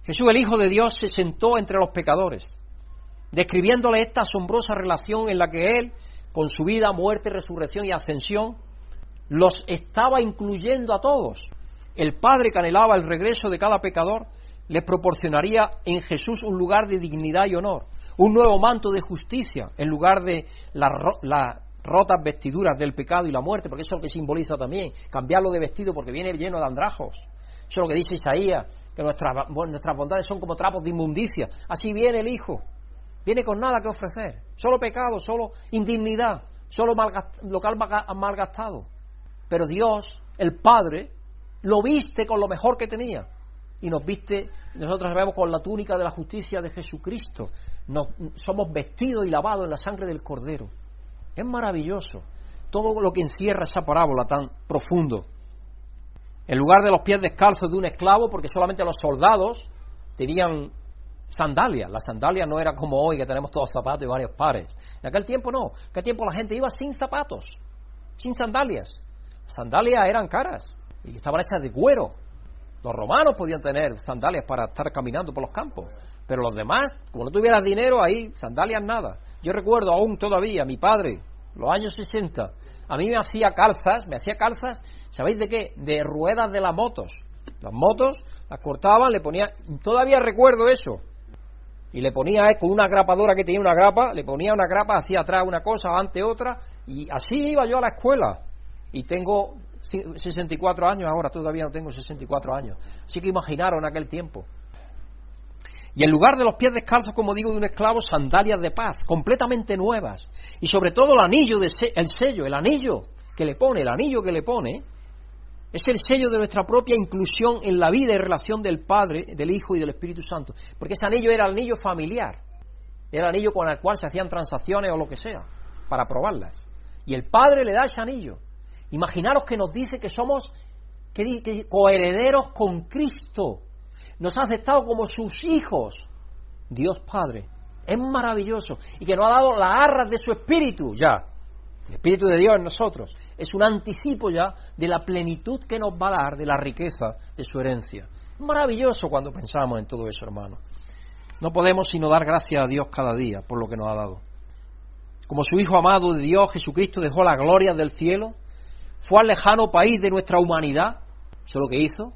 [SPEAKER 2] Jesús, el Hijo de Dios, se sentó entre los pecadores, describiéndole esta asombrosa relación en la que Él, con su vida, muerte, resurrección y ascensión, los estaba incluyendo a todos, el Padre que anhelaba el regreso de cada pecador, les proporcionaría en Jesús un lugar de dignidad y honor, un nuevo manto de justicia en lugar de las rotas vestiduras del pecado y la muerte, porque eso es lo que simboliza también, cambiarlo de vestido porque viene lleno de andrajos. Eso es lo que dice Isaías, que nuestras bondades son como trapos de inmundicia. Así viene el Hijo, viene con nada que ofrecer, solo pecado, solo indignidad, solo local malgastado. Pero Dios, el Padre, lo viste con lo mejor que tenía y nos viste, nosotros vemos con la túnica de la justicia de Jesucristo, somos vestidos y lavados en la sangre del Cordero. Es maravilloso todo lo que encierra esa parábola tan profundo. En lugar de los pies descalzos de un esclavo, porque solamente los soldados tenían sandalias. Las sandalias no era como hoy que tenemos todos zapatos y varios pares. En aquel tiempo no. En aquel tiempo la gente iba sin zapatos, sin sandalias. Las sandalias eran caras y estaban hechas de cuero. Los romanos podían tener sandalias para estar caminando por los campos, pero los demás, como no tuvieras dinero, ahí sandalias nada. Yo recuerdo aún todavía, mi padre, los años 60, a mí me hacía calzas, ¿sabéis de qué? De ruedas de las motos. Las motos las cortaban, le ponía, todavía recuerdo eso, y le ponía con una grapadora que tenía una grapa, le ponía una grapa, hacía atrás una cosa, adelante otra, y así iba yo a la escuela. Y tengo 64 años ahora, todavía no tengo 64 años. Así que imaginaron aquel tiempo. Y en lugar de los pies descalzos, como digo, de un esclavo, sandalias de paz, completamente nuevas. Y sobre todo el anillo, el anillo que le pone, es el sello de nuestra propia inclusión en la vida y relación del Padre, del Hijo y del Espíritu Santo. Porque ese anillo era el anillo familiar. Era el anillo con el cual se hacían transacciones o lo que sea, para probarlas. Y el Padre le da ese anillo. Imaginaros que nos dice que somos coherederos con Cristo. Nos ha aceptado como sus hijos, Dios Padre. Es maravilloso. Y que nos ha dado las arras de su Espíritu ya. El Espíritu de Dios en nosotros. Es un anticipo ya de la plenitud que nos va a dar, de la riqueza de su herencia. Es maravilloso cuando pensamos en todo eso, hermano. No podemos sino dar gracias a Dios cada día por lo que nos ha dado. Como su Hijo amado de Dios, Jesucristo dejó la gloria del cielo, fue al lejano país de nuestra humanidad, eso es lo que hizo,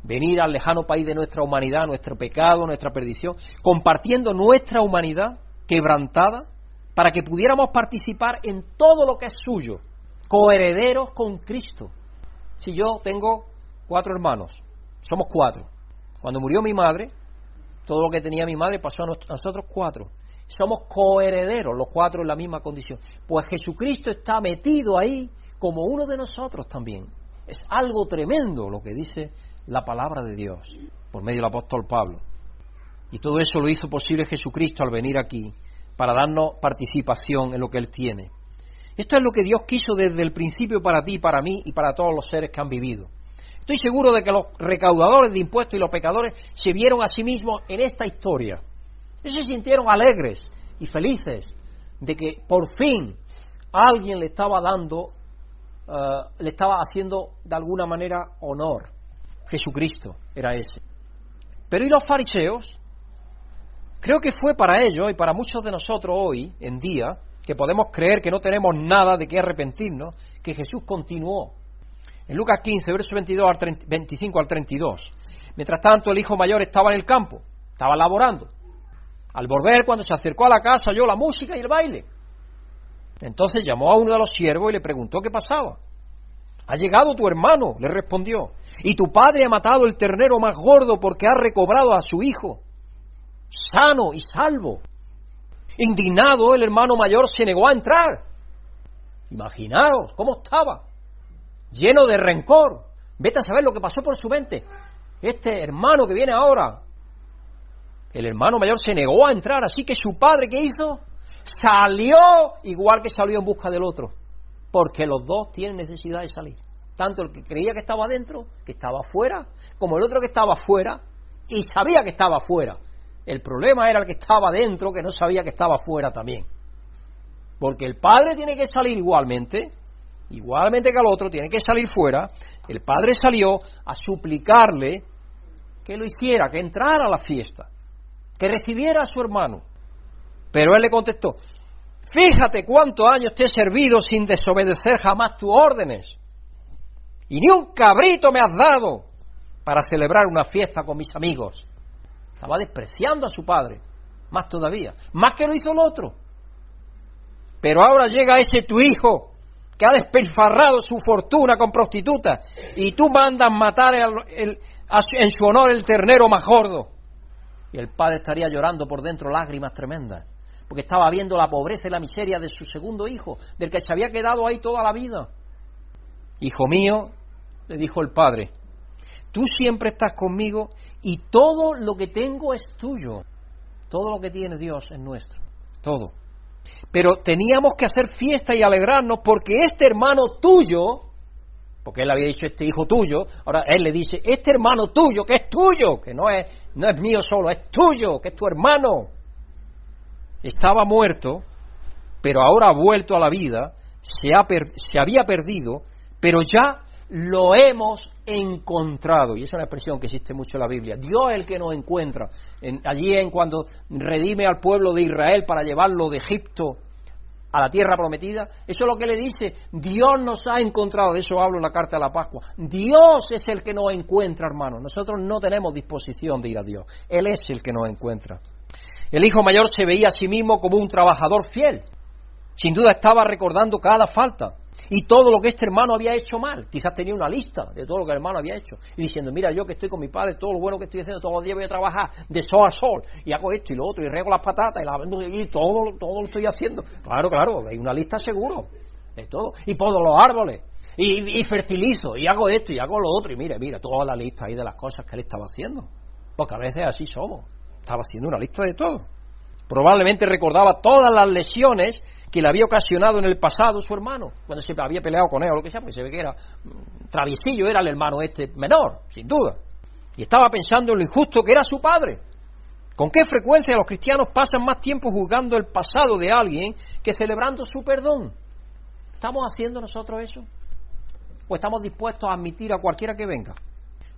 [SPEAKER 2] venir al lejano país de nuestra humanidad, nuestro pecado, nuestra perdición, compartiendo nuestra humanidad quebrantada, para que pudiéramos participar en todo lo que es suyo, coherederos con Cristo. Si yo tengo 4 hermanos, somos 4. Cuando murió mi madre, todo lo que tenía mi madre pasó a nosotros 4. Somos coherederos, los 4 en la misma condición. Pues Jesucristo está metido ahí como uno de nosotros también. Es algo tremendo lo que dice la palabra de Dios por medio del apóstol Pablo. Y todo eso lo hizo posible Jesucristo al venir aquí para darnos participación en lo que Él tiene. Esto es lo que Dios quiso desde el principio para ti, para mí y para todos los seres que han vivido. Estoy seguro de que los recaudadores de impuestos y los pecadores se vieron a sí mismos en esta historia. Ellos se sintieron alegres y felices de que por fin alguien le estaba dando, le estaba haciendo de alguna manera honor. Jesucristo era ese. Pero ¿y los fariseos? Creo que fue para ellos y para muchos de nosotros hoy en día, que podemos creer que no tenemos nada de qué arrepentirnos, que Jesús continuó. En Lucas 15, versos 25 al 32. Mientras tanto, el hijo mayor estaba en el campo, estaba laborando. Al volver, cuando se acercó a la casa, oyó la música y el baile. Entonces llamó a uno de los siervos y le preguntó qué pasaba. «Ha llegado tu hermano», le respondió, «y tu padre ha matado el ternero más gordo porque ha recobrado a su hijo, sano y salvo». Indignado, el hermano mayor se negó a entrar. Imaginaos cómo estaba, lleno de rencor. Vete a saber lo que pasó por su mente. Este hermano que viene ahora, el hermano mayor se negó a entrar, así que su padre, ¿qué hizo? Salió igual que salió en busca del otro, porque los dos tienen necesidad de salir. Tanto el que creía que estaba dentro, que estaba afuera, como el otro que estaba afuera y sabía que estaba afuera. El problema era el que estaba dentro, que no sabía que estaba afuera también. Porque el padre tiene que salir igualmente que el otro, tiene que salir fuera. El padre salió a suplicarle que lo hiciera, que entrara a la fiesta, que recibiera a su hermano. Pero él le contestó: «Fíjate cuántos años te he servido sin desobedecer jamás tus órdenes, y ni un cabrito me has dado para celebrar una fiesta con mis amigos. Estaba despreciando a su padre, más todavía, más que lo hizo el otro. Pero ahora llega ese tu hijo que ha despilfarrado su fortuna con prostitutas y tú mandas matar en su honor el ternero más gordo. Y el padre estaría llorando por dentro lágrimas tremendas, porque estaba viendo la pobreza y la miseria de su segundo hijo, del que se había quedado ahí toda la vida. Hijo mío, le dijo el padre, tú siempre estás conmigo y todo lo que tengo es tuyo. Todo lo que tiene Dios es nuestro, todo. Pero teníamos que hacer fiesta y alegrarnos porque este hermano tuyo, porque él había dicho este hijo tuyo, ahora él le dice, este hermano tuyo, que es tuyo, que no es mío solo, es tuyo, que es tu hermano. Estaba muerto, pero ahora ha vuelto a la vida, se había perdido, pero ya lo hemos encontrado. Y esa es una expresión que existe mucho en la Biblia. Dios es el que nos encuentra. Allí en cuando redime al pueblo de Israel para llevarlo de Egipto a la tierra prometida, eso es lo que le dice, Dios nos ha encontrado. De eso hablo en la carta de la Pascua. Dios es el que nos encuentra, hermanos. Nosotros no tenemos disposición de ir a Dios. Él es el que nos encuentra. El hijo mayor se veía a sí mismo como un trabajador fiel. Sin duda estaba recordando cada falta y todo lo que este hermano había hecho mal. Quizás tenía una lista de todo lo que el hermano había hecho y diciendo, mira, yo que estoy con mi padre, todo lo bueno que estoy haciendo, todos los días voy a trabajar de sol a sol y hago esto y lo otro y riego las patatas y todo lo estoy haciendo. Claro, hay una lista seguro de todo. Y podo los árboles y fertilizo y hago esto y hago lo otro y mira toda la lista ahí de las cosas que él estaba haciendo. Porque a veces así somos. Estaba haciendo una lista de todo. Probablemente recordaba todas las lesiones que le había ocasionado en el pasado su hermano, cuando se había peleado con él o lo que sea, porque se ve que era traviesillo, era el hermano menor, sin duda. Y estaba pensando en lo injusto que era su padre. ¿Con qué frecuencia los cristianos pasan más tiempo juzgando el pasado de alguien que celebrando su perdón? ¿Estamos haciendo nosotros eso? ¿O estamos dispuestos a admitir a cualquiera que venga?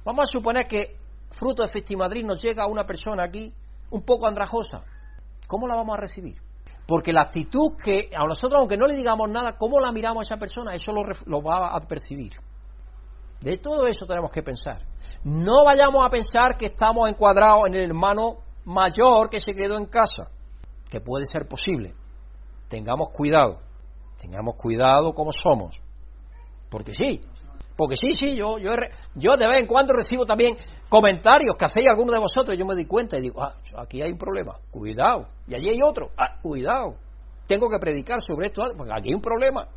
[SPEAKER 2] Vamos a suponer que fruto de Festimadrid nos llega una persona aquí un poco andrajosa. ¿Cómo la vamos a recibir? Porque la actitud que a nosotros, aunque no le digamos nada, cómo la miramos a esa persona, eso lo va a percibir. De todo eso tenemos que pensar. No vayamos a pensar que estamos encuadrados en el hermano mayor que se quedó en casa, que puede ser posible. Tengamos cuidado como somos. Porque sí, yo de vez en cuando recibo también comentarios que hacéis algunos de vosotros y yo me doy cuenta y digo, aquí hay un problema, cuidado, y allí hay otro, cuidado, tengo que predicar sobre esto, porque aquí hay un problema.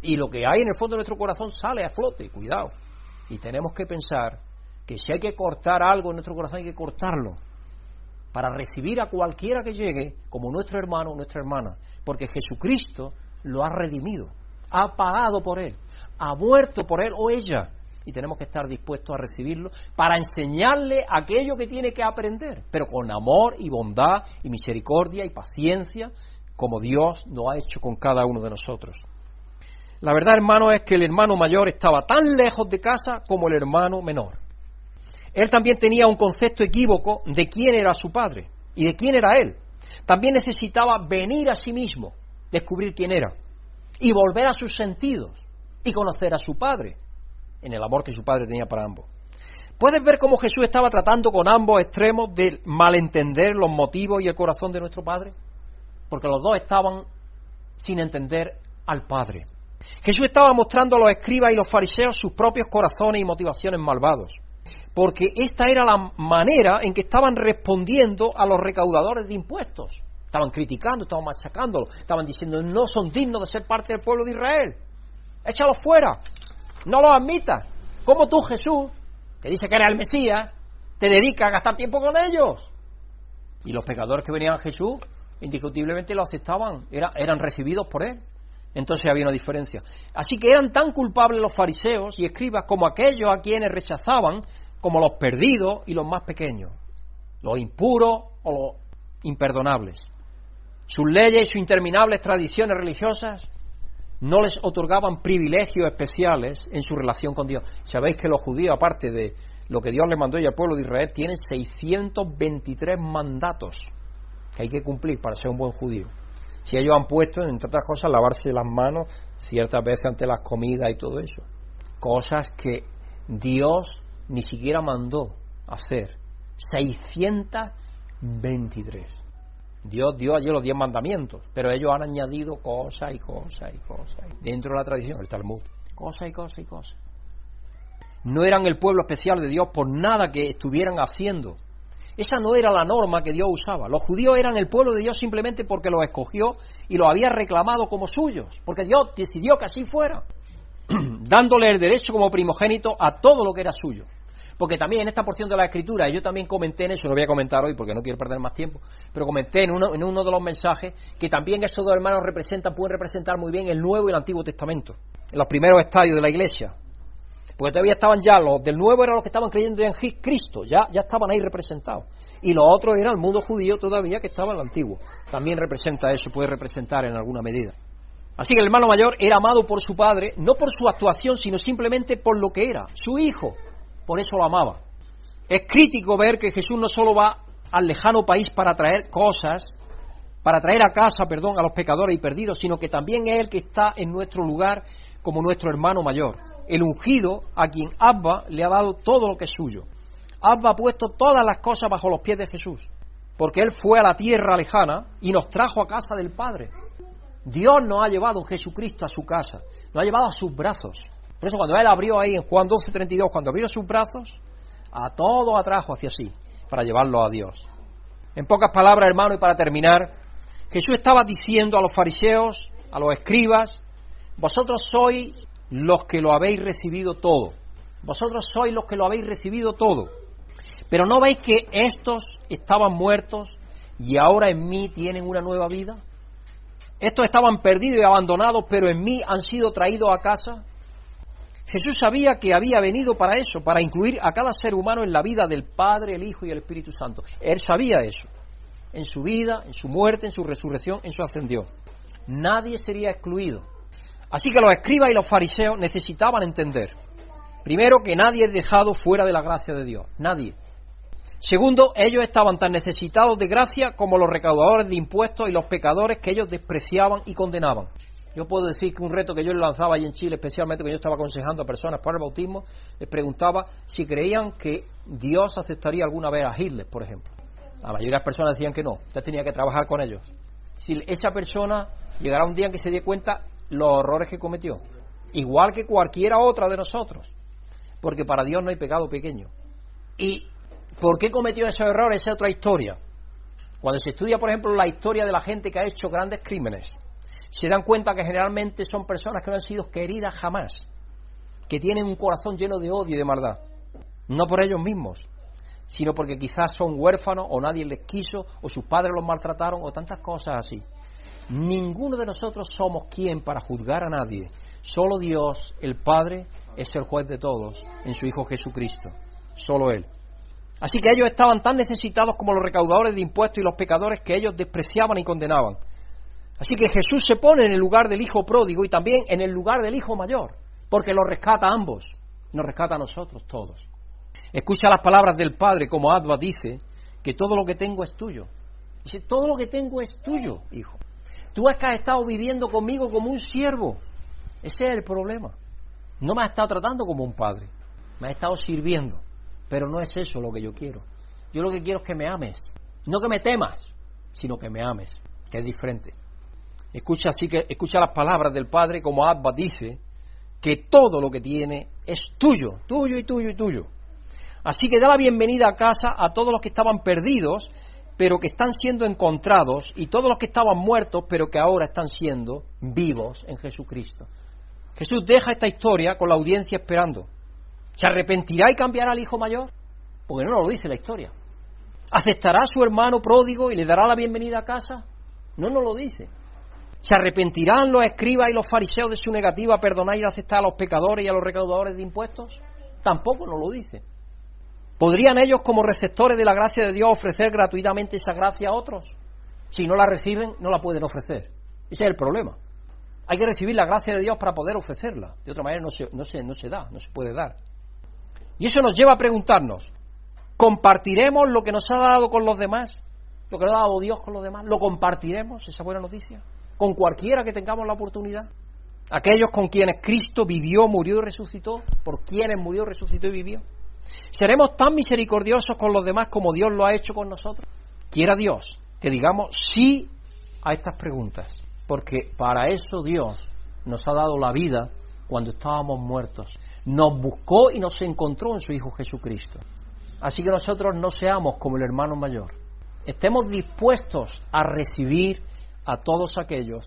[SPEAKER 2] Y lo que hay en el fondo de nuestro corazón sale a flote, cuidado. Y tenemos que pensar que si hay que cortar algo en nuestro corazón, hay que cortarlo para recibir a cualquiera que llegue como nuestro hermano o nuestra hermana, porque Jesucristo lo ha redimido, ha pagado por él, ha muerto por él o ella, y tenemos que estar dispuestos a recibirlo para enseñarle aquello que tiene que aprender, pero con amor y bondad y misericordia y paciencia, como Dios lo ha hecho con cada uno de nosotros. La verdad, hermano, es que el hermano mayor estaba tan lejos de casa como el hermano menor. Él también tenía un concepto equívoco de quién era su padre y de quién era él. También necesitaba venir a sí mismo, descubrir quién era y volver a sus sentidos y conocer a su padre en el amor que su padre tenía para ambos. ¿Puedes ver cómo Jesús estaba tratando con ambos extremos de malentender los motivos y el corazón de nuestro Padre? Porque los dos estaban sin entender al Padre. Jesús estaba mostrando a los escribas y los fariseos sus propios corazones y motivaciones malvados, porque esta era la manera en que estaban respondiendo a los recaudadores de impuestos. Estaban criticando, estaban machacándolos, estaban diciendo no son dignos de ser parte del pueblo de Israel. Échalos fuera, no los admitas. ¿Cómo tú, Jesús, que dice que eres el Mesías, te dedicas a gastar tiempo con ellos? Y los pecadores que venían a Jesús, indiscutiblemente lo aceptaban, eran recibidos por él. Entonces había una diferencia. Así que eran tan culpables los fariseos y escribas como aquellos a quienes rechazaban, como los perdidos y los más pequeños, los impuros o los imperdonables. Sus leyes y sus interminables tradiciones religiosas no les otorgaban privilegios especiales en su relación con Dios. Sabéis que los judíos, aparte de lo que Dios le mandó y al pueblo de Israel, tienen 623 mandatos que hay que cumplir para ser un buen judío. Si ellos han puesto, entre otras cosas, lavarse las manos ciertas veces ante las comidas y todo eso. Cosas que Dios ni siquiera mandó hacer 623. Dios dio allí los 10 mandamientos, pero ellos han añadido cosas y cosas y cosas. Dentro de la tradición, el Talmud, cosas y cosas y cosas. No eran el pueblo especial de Dios por nada que estuvieran haciendo. Esa no era la norma que Dios usaba. Los judíos eran el pueblo de Dios simplemente porque los escogió y los había reclamado como suyos, porque Dios decidió que así fuera, dándole el derecho como primogénito a todo lo que era suyo. Porque también en esta porción de la Escritura, y yo también comenté en eso, no voy a comentar hoy porque no quiero perder más tiempo, pero comenté en uno de los mensajes que también esos dos hermanos pueden representar muy bien el Nuevo y el Antiguo Testamento, en los primeros estadios de la Iglesia. Porque todavía estaban ya, los del Nuevo eran los que estaban creyendo en Cristo, ya estaban ahí representados. Y los otros eran el mundo judío todavía que estaba en el Antiguo. También representa eso, puede representar en alguna medida. Así que el hermano mayor era amado por su padre, no por su actuación, sino simplemente por lo que era, su hijo. Por eso lo amaba. Es crítico ver que Jesús no solo va al lejano país para traer a casa, a los pecadores y perdidos, sino que también es el que está en nuestro lugar como nuestro hermano mayor, el ungido a quien Abba le ha dado todo lo que es suyo. Abba ha puesto todas las cosas bajo los pies de Jesús, porque Él fue a la tierra lejana y nos trajo a casa del Padre. Dios nos ha llevado en Jesucristo a su casa, nos ha llevado a sus brazos. Por eso cuando Él abrió ahí en Juan 12:32, cuando abrió sus brazos, a todos atrajo hacia sí, para llevarlos a Dios. En pocas palabras, hermano, y para terminar, Jesús estaba diciendo a los fariseos, a los escribas: vosotros sois los que lo habéis recibido todo. Vosotros sois los que lo habéis recibido todo. Pero ¿no veis que estos estaban muertos y ahora en mí tienen una nueva vida? Estos estaban perdidos y abandonados, pero en mí han sido traídos a casa. Jesús sabía que había venido para eso, para incluir a cada ser humano en la vida del Padre, el Hijo y el Espíritu Santo. Él sabía eso, en su vida, en su muerte, en su resurrección, en su ascensión. Nadie sería excluido. Así que los escribas y los fariseos necesitaban entender, primero, que nadie es dejado fuera de la gracia de Dios, nadie. Segundo, ellos estaban tan necesitados de gracia como los recaudadores de impuestos y los pecadores que ellos despreciaban y condenaban. Yo puedo decir que un reto que yo le lanzaba allí en Chile, especialmente cuando yo estaba aconsejando a personas para el bautismo, les preguntaba si creían que Dios aceptaría alguna vez a Hitler, por ejemplo. La mayoría de las personas decían que no, usted tenía que trabajar con ellos. Si esa persona llegará un día en que se dé cuenta los horrores que cometió, igual que cualquiera otra de nosotros, porque para Dios no hay pecado pequeño. ¿Y por qué cometió esos errores? Esa es otra historia. Cuando se estudia, por ejemplo, la historia de la gente que ha hecho grandes crímenes, se dan cuenta que generalmente son personas que no han sido queridas jamás, que tienen un corazón lleno de odio y de maldad, no por ellos mismos, sino porque quizás son huérfanos o nadie les quiso o sus padres los maltrataron o tantas cosas así. Ninguno de nosotros somos quien para juzgar a nadie. Solo Dios, el Padre, es el juez de todos en su Hijo Jesucristo. Solo Él. Así que ellos estaban tan necesitados como los recaudadores de impuestos y los pecadores que ellos despreciaban y condenaban. Así que Jesús se pone en el lugar del hijo pródigo y también en el lugar del hijo mayor, porque los rescata a ambos, nos rescata a nosotros todos. Escucha las palabras del Padre, como Abba dice, que todo lo que tengo es tuyo. Dice, todo lo que tengo es tuyo, hijo. Tú es que has estado viviendo conmigo como un siervo. Ese es el problema. No me has estado tratando como un padre, me has estado sirviendo, pero no es eso lo que yo quiero. Yo lo que quiero es que me ames, no que me temas, sino que me ames, que es diferente. Escucha las palabras del Padre, como Abba dice, que todo lo que tiene es tuyo, tuyo y tuyo y tuyo. Así que da la bienvenida a casa a todos los que estaban perdidos, pero que están siendo encontrados, y todos los que estaban muertos, pero que ahora están siendo vivos en Jesucristo. Jesús deja esta historia con la audiencia esperando. ¿Se arrepentirá y cambiará al hijo mayor? Porque no lo dice la historia. ¿Aceptará a su hermano pródigo y le dará la bienvenida a casa? No nos lo dice. ¿Se arrepentirán los escribas y los fariseos de su negativa a perdonar y aceptar a los pecadores y a los recaudadores de impuestos? Tampoco nos lo dice. ¿Podrían ellos, como receptores de la gracia de Dios, ofrecer gratuitamente esa gracia a otros? Si no la reciben, no la pueden ofrecer. Ese es el problema. Hay que recibir la gracia de Dios para poder ofrecerla. De otra manera no se puede dar. Y eso nos lleva a preguntarnos, ¿compartiremos lo que nos ha dado con los demás? ¿Lo que nos ha dado Dios con los demás? ¿Lo compartiremos, esa buena noticia? ¿Con cualquiera que tengamos la oportunidad? Aquellos con quienes Cristo vivió, murió y resucitó, por quienes murió, resucitó y vivió. ¿Seremos tan misericordiosos con los demás como Dios lo ha hecho con nosotros? Quiera Dios que digamos sí a estas preguntas, porque para eso Dios nos ha dado la vida cuando estábamos muertos. Nos buscó y nos encontró en su Hijo Jesucristo. Así que nosotros no seamos como el hermano mayor. Estemos dispuestos a recibir a todos aquellos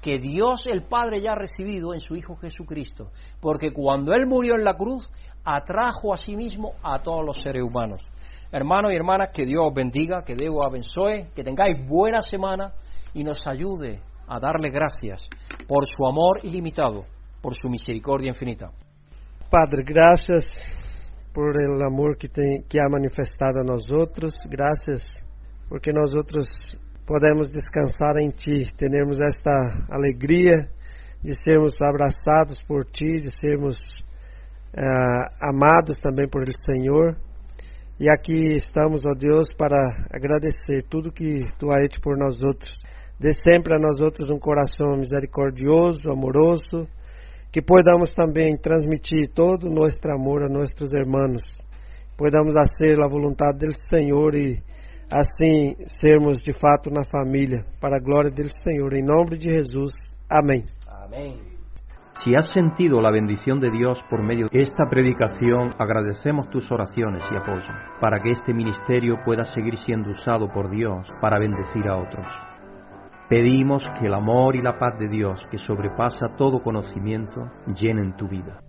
[SPEAKER 2] que Dios el Padre ya ha recibido en su Hijo Jesucristo, porque cuando Él murió en la cruz, atrajo a sí mismo a todos los seres humanos. Hermanos y hermanas, que Dios os bendiga, que Dios os abençoe, que tengáis buena semana y nos ayude a darle gracias por su amor ilimitado, por su misericordia infinita.
[SPEAKER 3] Padre, graças por el amor que ha manifestado a nós outros, graças porque nós outros podemos descansar em Ti, termos esta alegria de sermos abraçados por Ti, de sermos amados também por el Senhor. E aqui estamos, ó Deus, para agradecer tudo que Tu has hecho por nós outros. Dê sempre a nós outros um coração misericordioso, amoroso, que podamos também transmitir todo o nosso amor a nossos irmãos. Podamos fazer a vontade do Senhor e assim sermos de fato na família, para a glória do Senhor. Em nome de Jesus. Amém.
[SPEAKER 2] Amén.
[SPEAKER 1] Si has sentido la bendición de Dios por medio de esta predicación, agradecemos tus oraciones y apoyo, para que este ministerio pueda seguir siendo usado por Dios para bendecir a otros. Pedimos que el amor y la paz de Dios, que sobrepasa todo conocimiento, llenen tu vida.